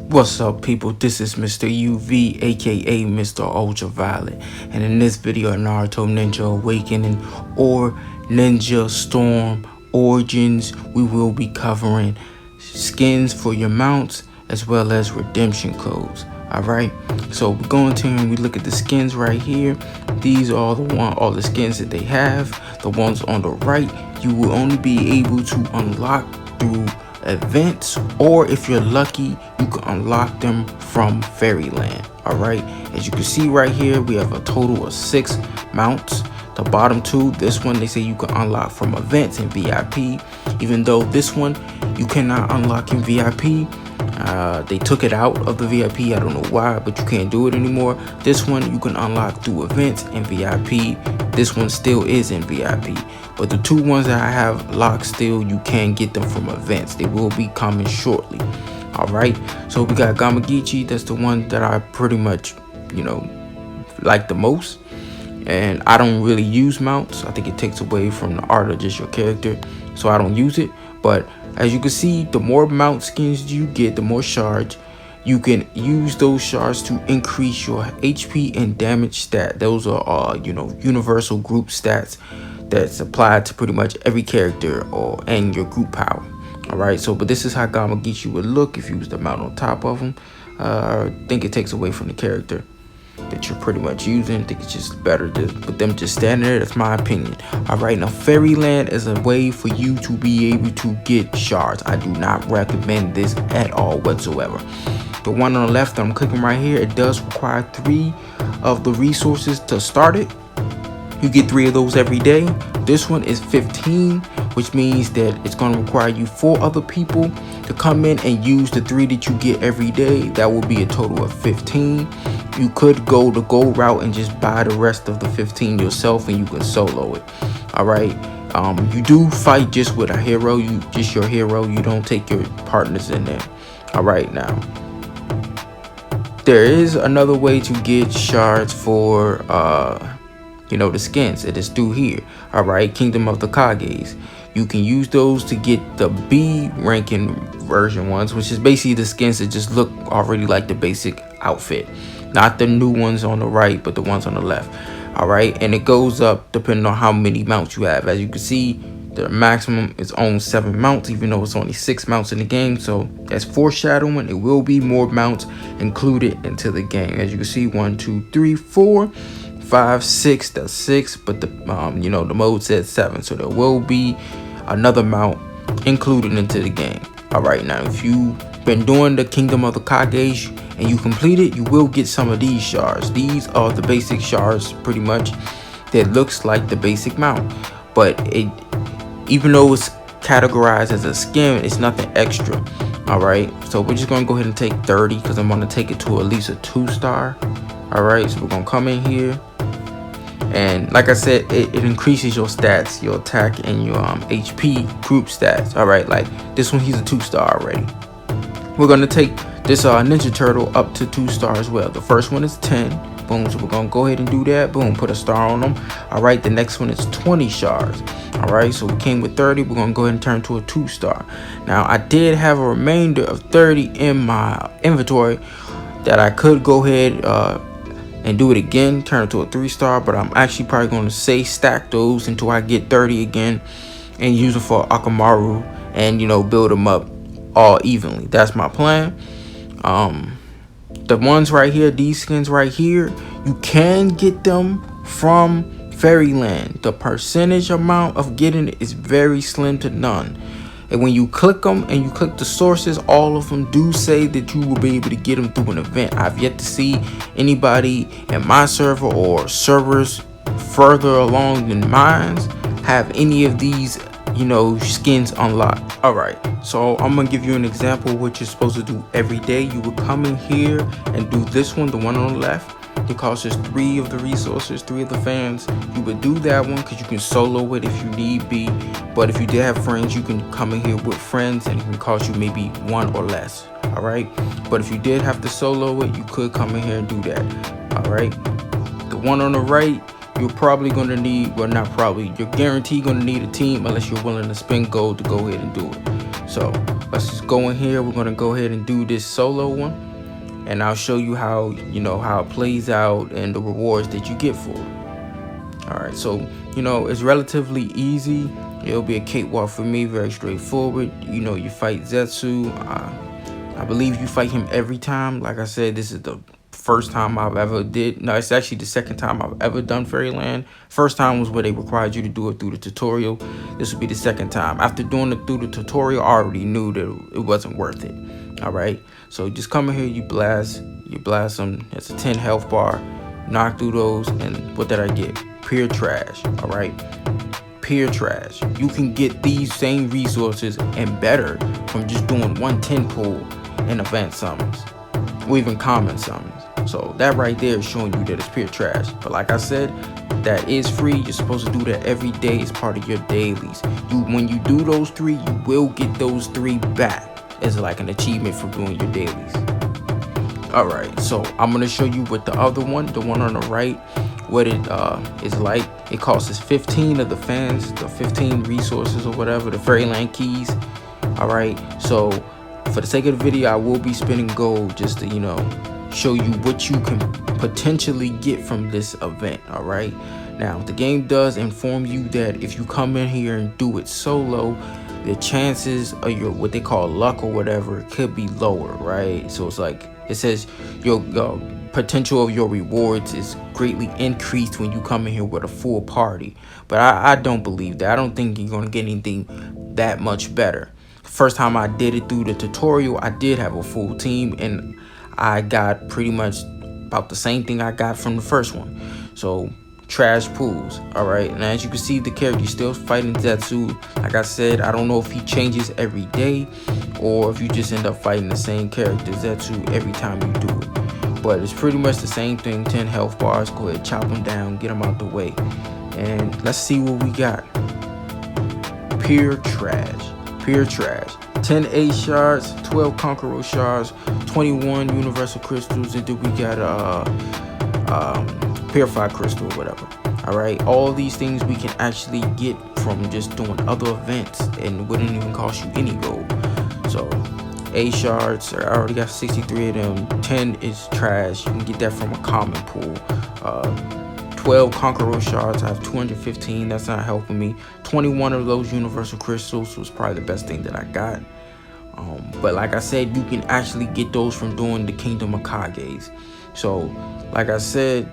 What's up, people? This is Mr. UV, aka Mr. Ultraviolet, and in this video, Naruto Ninja Awakening or Ninja Storm Origins, we will be covering skins for your mounts as well as redemption codes. Alright, so we go into here and we look at the skins right here. These are all the skins that they have. The ones on the right, you will only be able to unlock through events, or if you're lucky, you can unlock them from Fairyland. All right, as you can see right here, we have a total of 6 mounts. The bottom two, this one they say you can unlock from events and VIP, even though this one you cannot unlock in VIP. They took it out of the VIP, I don't know why, but you can't do it anymore. This one you can unlock through events and VIP. This one still is in VIP, but the two ones that I have locked still, you can get them from events. They will be coming shortly. All right, so we got Gamagichi. That's the one that I pretty much like the most, and I don't really use mounts. I think it takes away from the art of just your character, so I don't use it. But as you can see, the more mount skins you get, the more shards. You can use those shards to increase your HP and damage stat. Those are universal group stats that's applied to pretty much every character and your group power. All right, so but this is how Gamagichi would look if you was the mount on top of him. I think it takes away from the character that you're pretty much using. I think it's just better to put them just standing there. That's my opinion. All right, now Fairyland is a way for you to be able to get shards. I do not recommend this at all whatsoever. The one on the left that I'm clicking right here, it does require 3 of the resources to start it. You get 3 of those every day. This one is 15, which means that it's going to require you 4 other people to come in and use the 3 that you get every day. That will be a total of 15. You could go the gold route and just buy the rest of the 15 yourself, and you can solo it. All right. You do fight just with a hero. Just your hero. You don't take your partners in there. All right, now there is another way to get shards for the skins. It is through here. All right, Kingdom of the Kages. You can use those to get the B ranking version ones, which is basically the skins that just look already like the basic outfit, not the new ones on the right, but the ones on the left. All right, and it goes up depending on how many mounts you have. As you can see, the maximum is on 7 mounts, even though it's only 6 mounts in the game. So that's foreshadowing. It will be more mounts included into the game. As you can see, 1, 2, 3, 4, 5, 6. That's 6, but the the mode said 7, so there will be another mount included into the game. All right, now if you've been doing the Kingdom of the Kage and you complete it, you will get some of these shards. These are the basic shards, pretty much, that looks like the basic mount, but even though it's categorized as a skin, it's nothing extra. All right, so we're just gonna go ahead and take 30 because I'm gonna take it to at least a 2-star. All right, so we're gonna come in here, and like I said, it increases your stats, your attack and your HP group stats. All right, like this one, he's a 2-star already. We're gonna take this Ninja Turtle up to 2-star as well. The first one is 10. Boom, so we're gonna go ahead and do that. Boom, put a star on them. All right, the next one is 20 shards. All right, so we came with 30. We're gonna go ahead and turn to a 2-star. Now I did have a remainder of 30 in my inventory that I could go ahead and do it again, turn it to a 3-star, but I'm actually probably going to stack those until I get 30 again and use them for Akamaru and build them up all evenly. That's my plan. The ones right here, these skins right here, you can get them from Fairyland. The percentage amount of getting it is very slim to none. And when you click them and you click the sources, all of them do say that you will be able to get them through an event. I've yet to see anybody in my server or servers further along than mine have any of these skins unlocked. All right, so I'm gonna give you an example of what you're supposed to do every day. You would come in here and do this one, the one on the left. It costs just 3 of the resources, 3 of the fans. You would do that one because you can solo it if you need be. But if you did have friends, you can come in here with friends and it can cost you maybe 1 or less. All right, but if you did have to solo it, you could come in here and do that. All right, the one on the right, you're probably going to need, well, not probably, you're guaranteed going to need a team unless you're willing to spend gold to go ahead and do it. So let's just go in here. We're gonna go ahead and do this solo one, and I'll show you how how it plays out and the rewards that you get for it. All right, so it's relatively easy. It'll be a cakewalk for me, very straightforward. You fight Zetsu. I believe you fight him every time. Like I said, this is the first time I've ever no, it's actually the second time I've ever done Fairyland. First time was where they required you to do it through the tutorial. This would be the second time. After doing it through the tutorial, I already knew that it wasn't worth it. All right, so just come in here, you blast them. It's a 10 health bar. Knock through those, and what did I get? Pure trash. All right, pure trash. You can get these same resources and better from just doing 110 pull in advanced summons, or even common summons. So that right there is showing you that it's pure trash. But like I said, that is free. You're supposed to do that every day as part of your dailies. When you do those 3, you will get those 3 back as like an achievement for doing your dailies. All right, so I'm gonna show you what the other one, the one on the right, what it is like. It costs 15 of the fans, the 15 resources or whatever, the Fairyland keys. All right, so for the sake of the video, I will be spending gold just to show you what you can potentially get from this event. All right, now the game does inform you that if you come in here and do it solo, the chances of your what they call luck or whatever could be lower, right? So it's like it says your potential of your rewards is greatly increased when you come in here with a full party. But I don't believe that. I don't think you're gonna get anything that much better. First time I did it through the tutorial, I did have a full team, and I got pretty much about the same thing I got from the first one. So trash pools. All right, and as you can see, the character still fighting Zetsu. Like I said, I don't know if he changes every day or if you just end up fighting the same character Zetsu every time you do it, but it's pretty much the same thing. 10 health bars. Go ahead, chop them down, get them out the way, and let's see what we got. Pure trash. Pure trash. 10 ace shards, 12 conqueror shards, 21 universal crystals, and then we got purified crystal or whatever. All right, all these things we can actually get from just doing other events, and it wouldn't even cost you any gold. So A shards, I already got 63 of them. 10 is trash. You can get that from a common pool. 12 conqueror shards, I have 215. That's not helping me. 21 of those universal crystals was probably the best thing that I got. But like I said, you can actually get those from doing the Kingdom of Kages. So like I said,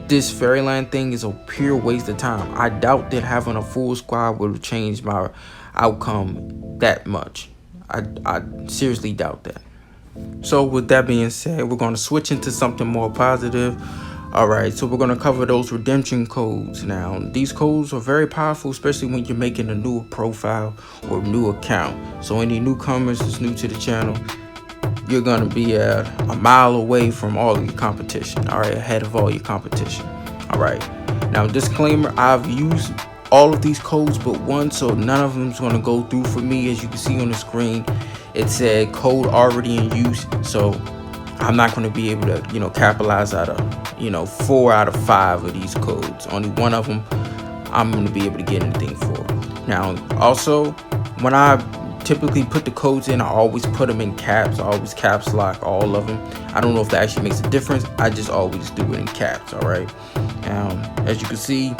this Fairyland thing is a pure waste of time. I doubt that having a full squad would have changed my outcome that much. I seriously doubt that. So with that being said, we're going to switch into something more positive. All right, so we're going to cover those redemption codes. Now, these codes are very powerful, especially when you're making a new profile or new account. So any newcomers that's new to the channel, you're going to be a mile away from all of your competition. All right, ahead of all your competition. All right, now disclaimer, I've used all of these codes but one, so none of them is going to go through for me. As you can see on the screen, it said code already in use, so I'm not going to be able to capitalize out of 4 out of 5 of these codes. Only one of them I'm going to be able to get anything for. Now also, when I typically put the codes in, I always put them in caps. I always caps lock all of them. I don't know if that actually makes a difference. I just always do it in caps. All right, as you can see,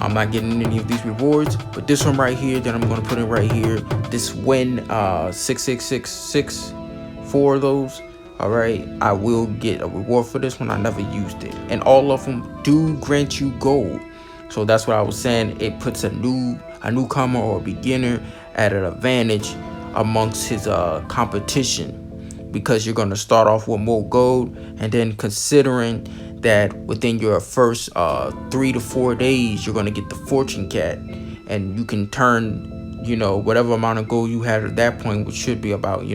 I'm not getting any of these rewards, but this one right here that I'm going to put in right here, this win 6666, 4 of those. All right, I will get a reward for this one. I never used it, and all of them do grant you gold. So that's what I was saying. It puts a newcomer or a beginner at an advantage amongst his competition, because you're going to start off with more gold, and then considering that within your first 3 to 4 days you're going to get the fortune cat, and you can turn whatever amount of gold you had at that point, which should be about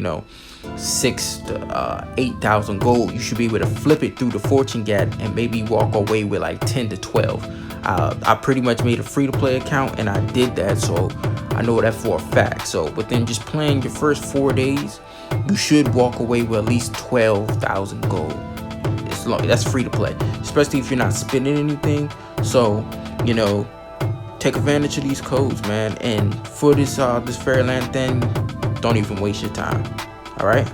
6,000 to 8,000 gold. You should be able to flip it through the fortune cat and maybe walk away with like 10 to 12. I pretty much made a free-to-play account, and I did that, so I know that for a fact. So within just playing your first 4 days, you should walk away with at least 12,000 gold. That's free to play, especially if you're not spending anything. So take advantage of these codes, man. And for this Fairyland thing, don't even waste your time. All right.